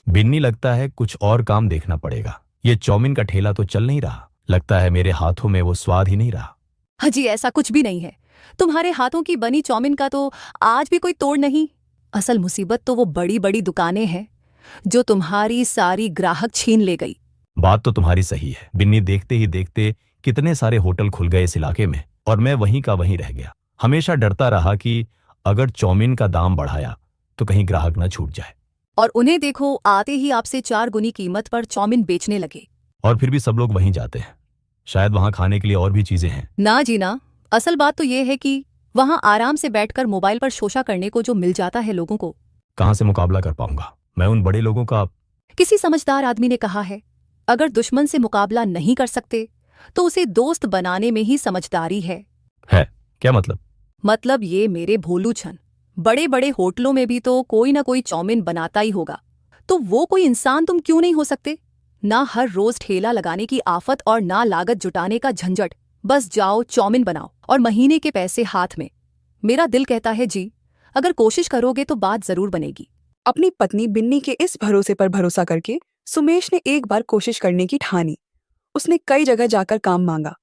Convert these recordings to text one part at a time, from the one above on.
बिन्नी, लगता है कुछ और काम देखना पड़ेगा। ये चाउमीन का ठेला तो चल नहीं रहा। लगता है मेरे हाथों में वो स्वाद ही नहीं रहा। हाजी, ऐसा कुछ भी नहीं है। तुम्हारे हाथों की बनी चाउमीन का तो आज भी कोई तोड़ नहीं। असल मुसीबत तो वो बड़ी बड़ी दुकानें हैं जो तुम्हारी सारी ग्राहक छीन ले गई। बात तो तुम्हारी सही है बिन्नी। देखते ही देखते कितने सारे होटल खुल गए इस इलाके में, और मैं वहीं का वहीं रह गया। हमेशा डरता रहा कि अगर चाउमीन का दाम बढ़ाया तो कहीं ग्राहक ना छूट जाए। और उन्हें देखो, आते ही आपसे 4 गुनी कीमत पर चाउमीन बेचने लगे। और फिर भी सब लोग वहीं जाते हैं। शायद वहां खाने के लिए और भी चीजें हैं। ना जी ना, असल बात तो ये है कि वहां आराम से बैठकर मोबाइल पर शोशा करने को जो मिल जाता है लोगों को। कहां से मुकाबला कर पाऊंगा मैं उन बड़े लोगों का। किसी समझदार आदमी ने कहा है, अगर दुश्मन से मुकाबला नहीं कर सकते तो उसे दोस्त बनाने में ही समझदारी है। क्या मतलब? मतलब ये मेरे भोलू छन, बड़े बड़े होटलों में भी तो कोई ना कोई चाउमीन बनाता ही होगा। तो वो कोई इंसान तुम क्यों नहीं हो सकते? ना हर रोज ठेला लगाने की आफत और ना लागत जुटाने का झंझट। बस जाओ, चाउमीन बनाओ और महीने के पैसे हाथ में। मेरा दिल कहता है जी, अगर कोशिश करोगे तो बात जरूर बनेगी। अपनी पत्नी बिन्नी के इस भरोसे पर भरोसा करके सुमेश ने एक बार कोशिश करने की ठानी। उसने कई जगह जाकर काम मांगा,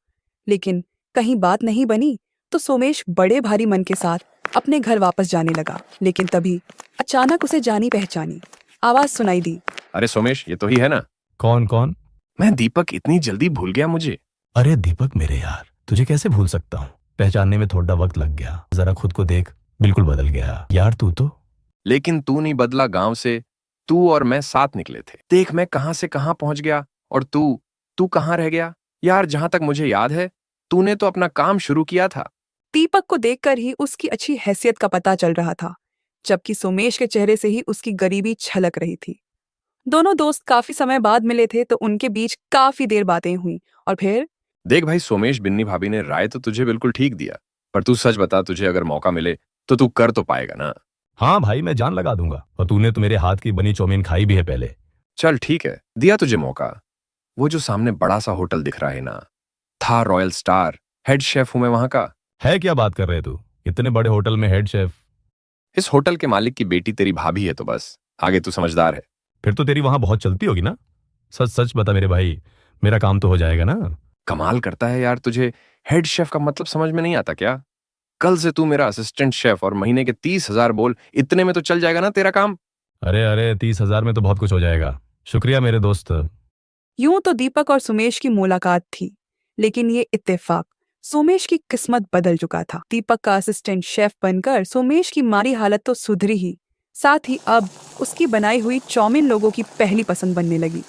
लेकिन कहीं बात नहीं बनी तो सोमेश बड़े भारी मन के साथ अपने घर वापस जाने लगा। लेकिन तभी अचानक उसे जानी पहचानी आवाज सुनाई दी। अरे सोमेश, ये तो ही है ना? कौन कौन? मैं दीपक, इतनी जल्दी भूल गया मुझे। अरे दीपक मेरे यार, तुझे कैसे भूल सकता हूँ। पहचानने में थोड़ा वक्त लग गया। जरा खुद को देख, बिल्कुल बदल गया यार तू तो। लेकिन तू नहीं बदला। गांव से तू और मैं साथ निकले थे। देख मैं कहां से कहां पहुंच गया और तू कहां रह गया। यार जहां तक मुझे याद है तूने तो अपना काम शुरू किया था। दीपक को देखकर ही उसकी अच्छी हैसियत का पता चल रहा था, जबकि सोमेश के चेहरे से ही उसकी गरीबी छलक रही थी। दोनों दोस्त काफी समय बाद मिले थे तो उनके बीच काफी देर बातें हुई और फिर देख भाई सोमेश, बिन्नी भाभी ने राय तो तुझे बिल्कुल ठीक दिया, पर तू सच बता, तुझे अगर मौका मिले तो तू कर तो पाएगा ना? हाँ भाई, मैं जान लगा दूंगा। और तूने तो मेरे हाथ की बनी चाउमीन खाई भी है पहले। चल ठीक है, दिया तुझे मौका। वो जो सामने बड़ा सा होटल दिख रहा है ना, था रॉयल स्टार। हेड शेफ हूं मैं वहां का। है क्या बात कर रहे तू? इतने बड़े होटल में हेड शेफ? इस होटल के मालिक की बेटी तेरी भाभी है, तो बस आगे तू समझदार है। फिर तो तेरी वहां बहुत चलती होगी ना। सच सच बता मेरे भाई, मेरा काम तो हो जाएगा ना। कमाल करता है यार, तुझे हेड शेफ का मतलब समझ में नहीं आता क्या? कल से तू मेरा असिस्टेंट शेफ और महीने के 30,000 बोल, इतने में तो चल जाएगा ना तेरा काम? अरे अरे, 30,000 में तो बहुत कुछ हो जाएगा। शुक्रिया मेरे दोस्त। यूं तो दीपक और सुमेश की मुलाकात थी, लेकिन ये इत्तेफाक सोमेश की किस्मत बदल चुका था। दीपक का असिस्टेंट शेफ बनकर सोमेश की माली हालत तो सुधरी ही, साथ ही अब उसकी बनाई हुई चाउमीन लोगों की पहली पसंद बनने लगी।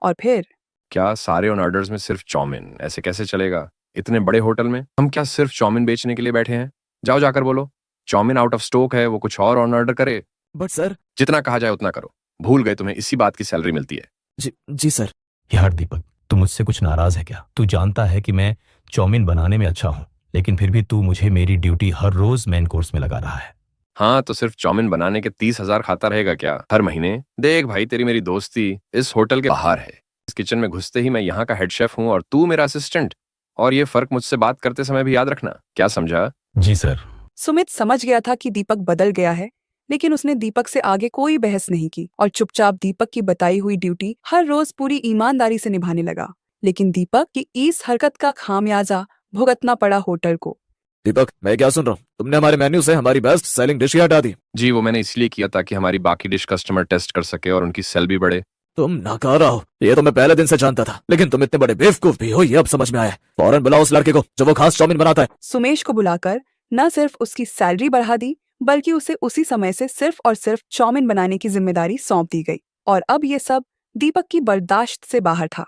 और फिर क्या सारे ऑन ऑर्डर्स में सिर्फ चाउमीन? ऐसे कैसे चलेगा? इतने बड़े होटल में हम क्या सिर्फ चाउमीन बेचने के लिए बैठे हैं? जाओ जाकर बोलो चाउमीन आउट ऑफ स्टॉक है, वो कुछ और ऑन ऑर्डर करे। But sir. जितना कहा जाए उतना करो। भूल गए तुम्हें इसी बात की सैलरी मिलती है। जी सर। यार दीपक, तू मुझसे कुछ नाराज है क्या? तू जानता है कि मैं चाउमीन बनाने में अच्छा हूँ, लेकिन फिर भी तू मुझे मेरी ड्यूटी हर रोज मेन कोर्स में लगा रहा है। हाँ, तो सिर्फ चाउमीन बनाने के 30,000 खाता रहेगा क्या हर महीने? देख भाई, तेरी मेरी दोस्ती इस होटल के बाहर है। इस किचन में घुसते ही मैं यहाँ का हेड शेफ हूँ और तू मेरा असिस्टेंट। और ये फर्क मुझसे बात करते समय भी याद रखना। क्या समझा? जी सर। सुमित समझ गया था कि दीपक बदल गया है, लेकिन उसने दीपक से आगे कोई बहस नहीं की और चुपचाप दीपक की बताई हुई ड्यूटी हर रोज पूरी ईमानदारी से निभाने लगा। लेकिन दीपक की इस हरकत का खामियाजा भुगतना पड़ा होटल को। दीपक, मैं क्या सुन रहा हूँ? तुमने हमारे मेन्यू से हमारी बेस्ट सेलिंग डिश ही हटा दी। जी, वो मैंने इसलिए किया ताकि हमारी बाकी डिश कस्टमर टेस्ट कर सके और उनकी सेल भी बढ़े। तुम नाकारा हो, ये तो मैं पहले दिन से जानता था, लेकिन तुम इतने बड़े बेवकूफ भी हो, ये अब समझ में आया। फौरन बुलाओ उस लड़के को जो वो खास चाउमीन बनाता है। सुमेश को बुलाकर न सिर्फ उसकी सैलरी बढ़ा दी, बल्कि उसे उसी समय से सिर्फ और सिर्फ चाउमीन बनाने की जिम्मेदारी सौंप दी गई। और अब ये सब दीपक की बर्दाश्त से बाहर था।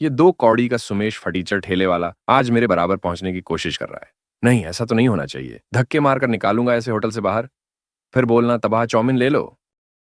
ये 2 कौड़ी का सुमेश फटीचर ठेले वाला आज मेरे बराबर पहुंचने की कोशिश कर रहा है। नहीं, ऐसा तो नहीं होना चाहिए। धक्के मारकर निकालूंगा ऐसे होटल से बाहर, फिर बोलना तबाह चाउमीन ले लो।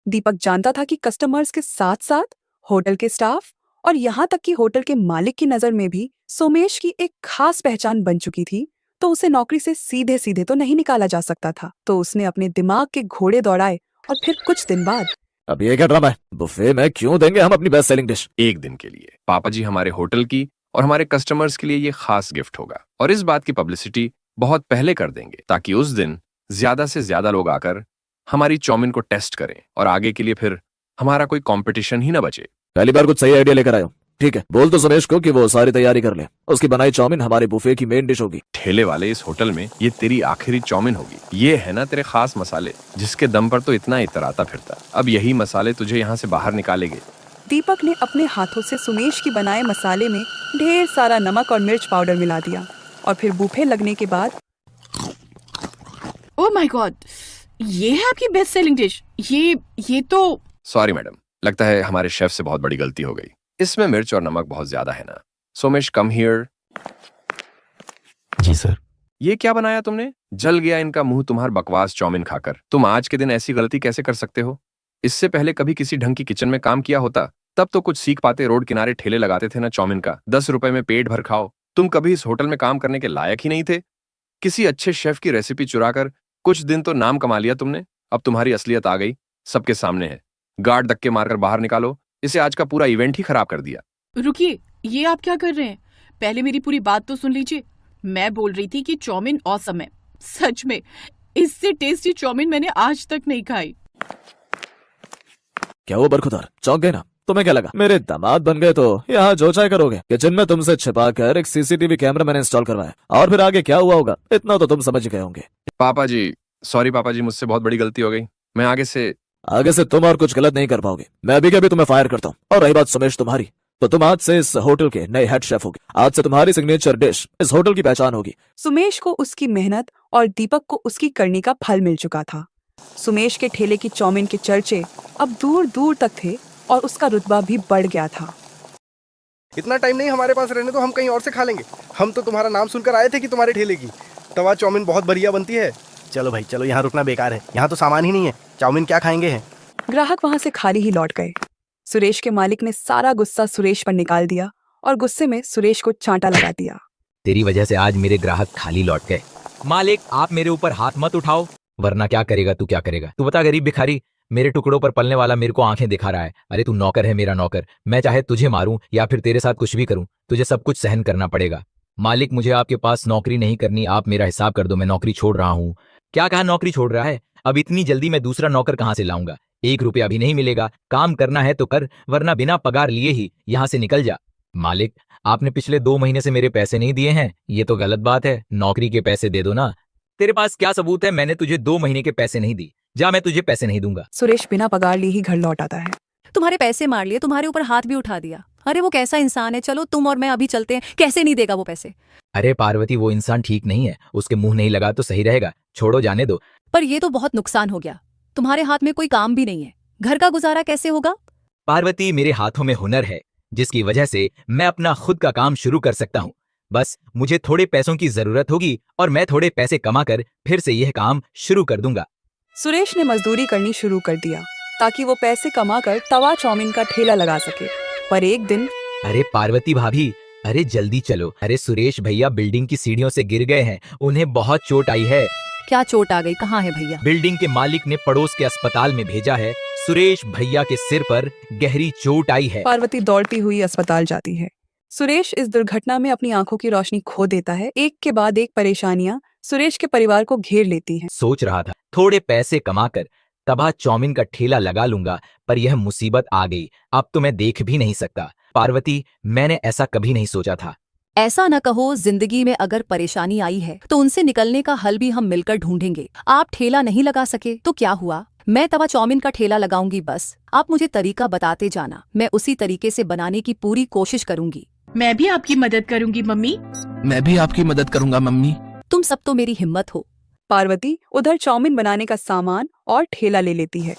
दीपक जानता था कि कस्टमर्स के साथ साथ होटल के स्टाफ और यहाँ तक कि होटल के मालिक की नजर में भी सोमेश की एक खास पहचान बन चुकी थी, तो उसे नौकरी से सीधे सीधे तो नहीं निकाला जा सकता था। तो उसने अपने दिमाग के घोड़े दौड़ाए और फिर कुछ दिन बाद अब ये क्या ड्रामा है? बुफे में क्यों देंगे हम अपनी बेस्ट सेलिंग डिश? एक दिन के लिए पापा जी हमारे होटल की और हमारे कस्टमर्स के लिए ये खास गिफ्ट होगा, और इस बात की पब्लिसिटी बहुत पहले कर देंगे ताकि उस दिन ज्यादा से ज्यादा लोग आकर हमारी चाउमीन को टेस्ट करें और आगे के लिए फिर हमारा कोई कंपटीशन ही ना बचे। पहली बार कुछ सही आइडिया लेकर आयो। ठीक है, बोल तो सुमेश को कि वो सारी तैयारी कर ले। उसकी बनाई चाउमीन हमारे बुफे की मेन डिश होगी। ठेले वाले, इस होटल में ये तेरी आखिरी चाउमीन होगी। ये है ना तेरे खास मसाले, जिसके दम पर तो इतना इतराता फिरता। अब यही मसाले तुझे यहाँ से बाहर निकालेंगे। दीपक ने अपने हाथों से सुमेश की बनाए मसाले में ढेर सारा नमक और मिर्च पाउडर मिला दिया और फिर बुफे लगने के बाद ओह माय गॉड, ये है आपकी बेस्ट सेलिंग डिश। ये तो सॉरी मैडम, लगता है हमारे शेफ से बहुत बड़ी गलती हो गई। इसमें मिर्च और नमक बहुत ज्यादा है ना। Somesh come here. जी सर। ये क्या बनाया तुमने? जल गया इनका मुंह तुम्हार बकवास चाउमीन खाकर। तुम आज के दिन ऐसी गलती कैसे कर सकते हो? इससे पहले कभी किसी ढंग की किचन में काम किया होता तब तो कुछ सीख पाते। रोड किनारे ठेले लगाते थे ना चाउमीन का, 10 रुपए में पेट भर खाओ। तुम कभी इस होटल में काम करने के लायक ही नहीं थे। किसी अच्छे शेफ की रेसिपी चुराकर कुछ दिन तो नाम कमा लिया तुमने। अब तुम्हारी असलियत आ गई, सबके सामने है। गार्ड धक्के मारकर बाहर निकालो। इसे आज का पूरा इवेंट ही खराब कर दिया। रुकिए, ये आप क्या कर रहे हैं? पहले मेरी पूरी बात तो सुन लीजिए। मैं बोल रही थी कि चाउमीन ऑसम है। सच में इससे टेस्टी चाउमीन मैंने आज तक नहीं खाई। क्या वो बरखुदार चौंक गए ना? तुम्हें क्या लगा मेरे दामाद बन गए तो यहाँ जो चाहे करोगे? किचन में तुमसे छिपा कर एक सीसीटीवी कैमरा मैंने इंस्टॉल करवाया, और फिर आगे क्या हुआ होगा इतना तो तुम समझ गए होंगे। पापा जी, सॉरी पापा जी, मुझसे बहुत बड़ी गलती हो गई। मैं आगे से तुम और कुछ गलत नहीं कर पाओगे। मैं अभी के अभी तुम्हें फायर करता हूँ। और रही बात सुमेश तुम्हारी, तो तुम आज से इस होटल के नए हेड शेफ होगे। आज से तुम्हारी सिग्नेचर डिश इस होटल की पहचान होगी। सुमेश को उसकी मेहनत और दीपक को उसकी करनी का फल मिल चुका था। सुमेश के ठेले की चाउमीन के चर्चे अब दूर दूर तक थे और उसका रुतबा भी बढ़ गया था। इतना टाइम नहीं हमारे पास रहने दो, हम कहीं और से खा लेंगे। हम तो तुम्हारा नाम सुनकर आए थे कि तुम्हारे ठेले की तवा चाउमीन बहुत बढ़िया बनती है। चलो भाई चलो, यहाँ रुकना बेकार है, यहाँ तो सामान ही नहीं है। चाउमीन क्या खाएंगे हैं? ग्राहक वहां से खाली ही लौट गए। सुरेश के मालिक ने सारा गुस्सा सुरेश पर निकाल दिया और गुस्से में सुरेश को चांटा लगा दिया। तेरी वजह से आज मेरे ग्राहक खाली लौट गए। मालिक, आप मेरे ऊपर हाथ मत उठाओ, वरना क्या करेगा तू? क्या करेगा तू बता? गरीब भिखारी, मेरे टुकड़ों पर पलने वाला मेरे को आंखें दिखा रहा है। अरे तू नौकर है, मेरा नौकर। मैं चाहे तुझे मारूं या फिर तेरे साथ कुछ भी करूं, तुझे सब कुछ सहन करना पड़ेगा। मालिक, मुझे आपके पास नौकरी नहीं करनी, आप मेरा हिसाब कर दो। मैं नौकरी छोड़ रहा हूँ। क्या कहा नौकरी छोड़ रहा है? अब इतनी जल्दी मैं दूसरा नौकर कहाँ से लाऊंगा? 1 रुपया भी नहीं मिलेगा। काम करना है तो कर, वरना बिना पगार लिए ही यहाँ से निकल जा। मालिक, आपने पिछले 2 महीने से मेरे पैसे नहीं दिए हैं, ये तो गलत बात है। नौकरी के पैसे दे दो ना। तेरे पास क्या सबूत है? मैंने तुझे 2 महीने के पैसे नहीं दी। जा, मैं तुझे पैसे नहीं दूंगा। सुरेश बिना पगार लिए ही घर लौट आता है। तुम्हारे पैसे मार लिए, तुम्हारे ऊपर हाथ भी उठा दिया। अरे वो कैसा इंसान है? चलो तुम और मैं अभी चलते हैं। कैसे नहीं देगा वो पैसे? अरे पार्वती, वो इंसान ठीक नहीं है, उसके मुंह नहीं लगा तो सही रहेगा। छोड़ो, जाने दो। पर ये तो बहुत नुकसान हो गया। तुम्हारे हाथ में कोई काम भी नहीं है, घर का गुजारा कैसे होगा? पार्वती, मेरे हाथों में हुनर है, जिसकी वजह से मैं अपना खुद का काम शुरू कर सकता हूँ। बस मुझे थोड़े पैसों की जरूरत होगी और मैं थोड़े पैसे कमाकर फिर से यह काम शुरू कर दूंगा। सुरेश ने मजदूरी करनी शुरू कर दिया ताकि वो पैसे कमाकर तवा चाउमीन का ठेला लगा सके। पर एक दिन अरे पार्वती भाभी, अरे जल्दी चलो। अरे सुरेश भैया बिल्डिंग की सीढ़ियों से गिर गए हैं, उन्हें बहुत चोट आई है। क्या चोट आ गई? कहाँ है भैया? बिल्डिंग के मालिक ने पड़ोस के अस्पताल में भेजा है। सुरेश भैया के सिर पर गहरी चोट आई है। पार्वती दौड़ती हुई अस्पताल जाती है। सुरेश इस दुर्घटना में अपनी आंखों की रोशनी खो देता है। एक के बाद एक परेशानियां सुरेश के परिवार को घेर लेती हैं। सोच रहा था थोड़े पैसे कमाकर तबाह चाउमीन का ठेला लगा लूंगा, पर यह मुसीबत आ गई। अब तो मैं देख भी नहीं सकता। पार्वती, मैंने ऐसा कभी नहीं सोचा था। ऐसा न कहो, जिंदगी में अगर परेशानी आई है तो उनसे निकलने का हल भी हम मिलकर ढूंढेंगे। आप ठेला नहीं लगा सके तो क्या हुआ, मैं तवा चाउमीन का ठेला लगाऊंगी। बस आप मुझे तरीका बताते जाना, मैं उसी तरीके से बनाने की पूरी कोशिश करूंगी। मैं भी आपकी मदद करूंगी मम्मी। मैं भी आपकी मदद करूंगा मम्मी। तुम सब तो मेरी हिम्मत हो। पार्वती उधर चाउमीन बनाने का सामान और ठेला ले लेती है।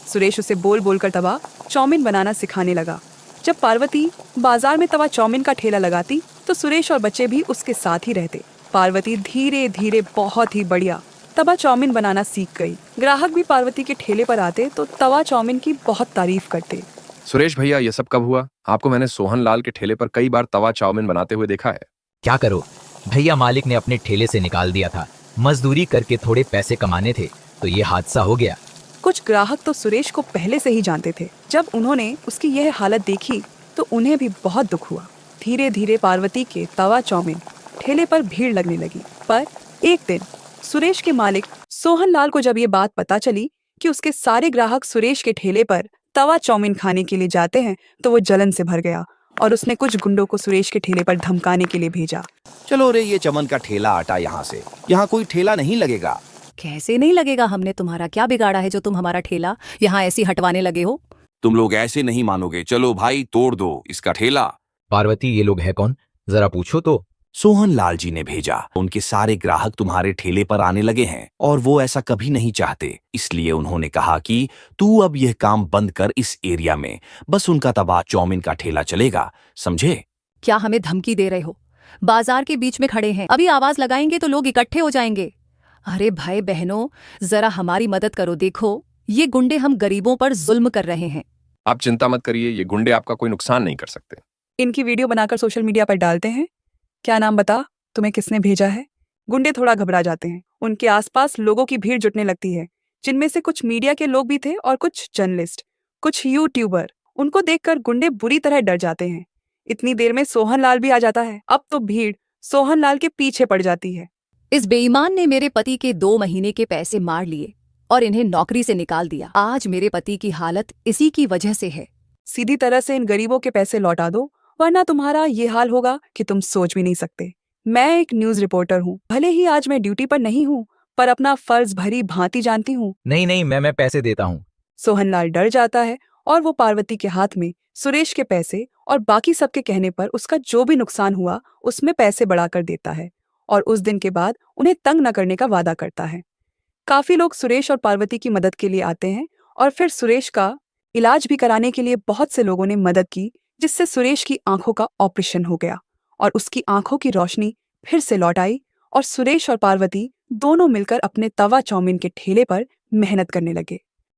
सुरेश उसे बोल बोलकर तवा चाउमीन बनाना सिखाने लगा। जब पार्वती बाजार में तवा चाउमीन का ठेला लगाती तो सुरेश और बच्चे भी उसके साथ ही रहते। पार्वती धीरे धीरे बहुत ही बढ़िया तवा चाउमीन बनाना सीख गई। ग्राहक भी पार्वती के ठेले पर आते तो तवा चाउमीन की बहुत तारीफ करते। सुरेश भैया, ये सब कब हुआ? आपको मैंने सोहन लाल के ठेले पर कई बार तवा चाउमीन बनाते हुए देखा है। क्या करो भैया, मालिक ने अपने ठेले से निकाल दिया था। मजदूरी करके थोड़े पैसे कमाने थे तो ये हादसा हो गया। कुछ ग्राहक तो सुरेश को पहले से ही जानते थे। जब उन्होंने उसकी यह हालत देखी तो उन्हें भी बहुत दुख हुआ। धीरे धीरे पार्वती के तवा चाउमीन ठेले पर भीड़ लगने लगी। पर एक दिन सुरेश के मालिक सोहन लाल को जब ये बात पता चली कि उसके सारे ग्राहक सुरेश के ठेले पर तवा चाउमीन खाने के लिए जाते हैं तो वो जलन से भर गया और उसने कुछ गुंडों को सुरेश के ठेले पर धमकाने के लिए भेजा। चलो रे, ये चमन का ठेला हटा यहाँ से, यहाँ कोई ठेला नहीं लगेगा। कैसे नहीं लगेगा? हमने तुम्हारा क्या बिगाड़ा है जो तुम हमारा ठेला यहाँ ऐसी हटवाने लगे हो? तुम लोग ऐसे नहीं मानोगे। चलो भाई, तोड़ दो इसका ठेला। पार्वती, ये लोग है कौन, जरा पूछो तो। सोहन लाल जी ने भेजा। उनके सारे ग्राहक तुम्हारे ठेले पर आने लगे हैं और वो ऐसा कभी नहीं चाहते, इसलिए उन्होंने कहा कि तू अब यह काम बंद कर इस एरिया में, बस उनका तवा चाउमीन का ठेला चलेगा, समझे? क्या हमें धमकी दे रहे हो? बाजार के बीच में खड़े हैं, अभी आवाज लगाएंगे तो लोग इकट्ठे हो जाएंगे। अरे भाई बहनों, जरा हमारी मदद करो। देखो, ये गुंडे हम गरीबों पर जुल्म कर रहे हैं। आप चिंता मत करिए, ये गुंडे आपका कोई नुकसान नहीं कर सकते। इनकी वीडियो बनाकर सोशल मीडिया पर डालते हैं। क्या नाम बता, तुम्हें किसने भेजा है? गुंडे थोड़ा घबरा जाते हैं। उनके आसपास लोगों की भीड़ जुटने लगती है, जिनमें से कुछ मीडिया के लोग भी थे और कुछ जर्नलिस्ट, कुछ यूट्यूबर। उनको देखकर गुंडे बुरी तरह डर जाते हैं। इतनी देर में सोहन लाल भी आ जाता है। अब तो भीड़ सोहन लाल के पीछे पड़ जाती है। इस बेईमान ने मेरे पति के 2 महीने के पैसे मार लिए और इन्हें नौकरी से निकाल दिया। आज मेरे पति की हालत इसी की वजह से है। सीधी तरह से इन गरीबों के पैसे लौटा दो, वरना तुम्हारा ये हाल होगा कि तुम सोच भी नहीं सकते। मैं एक न्यूज रिपोर्टर हूँ। भले ही आज मैं ड्यूटी पर नहीं हूँ, पर अपना फर्ज भरी भांति जानती हूँ। नहीं नहीं, मैं पैसे देता हूँ। सोहनलाल डर जाता है और वो पार्वती के हाथ में सुरेश के पैसे और बाकी सबके कहने पर उसका जो भी नुकसान हुआ उसमें पैसे बढ़ाकर देता है और उस दिन के बाद उन्हें तंग न करने का वादा करता है। काफी लोग सुरेश और पार्वती की मदद के लिए आते हैं और फिर सुरेश का इलाज भी कराने के लिए बहुत से लोगों ने मदद की, जिससे सुरेश की आंखों का ऑपरेशन हो गया और उसकी आंखों की रोशनी फिर से लौट आई और सुरेश और पार्वती दोनों मिलकर अपने तवा चाउमीन के ठेले पर मेहनत करने लगे।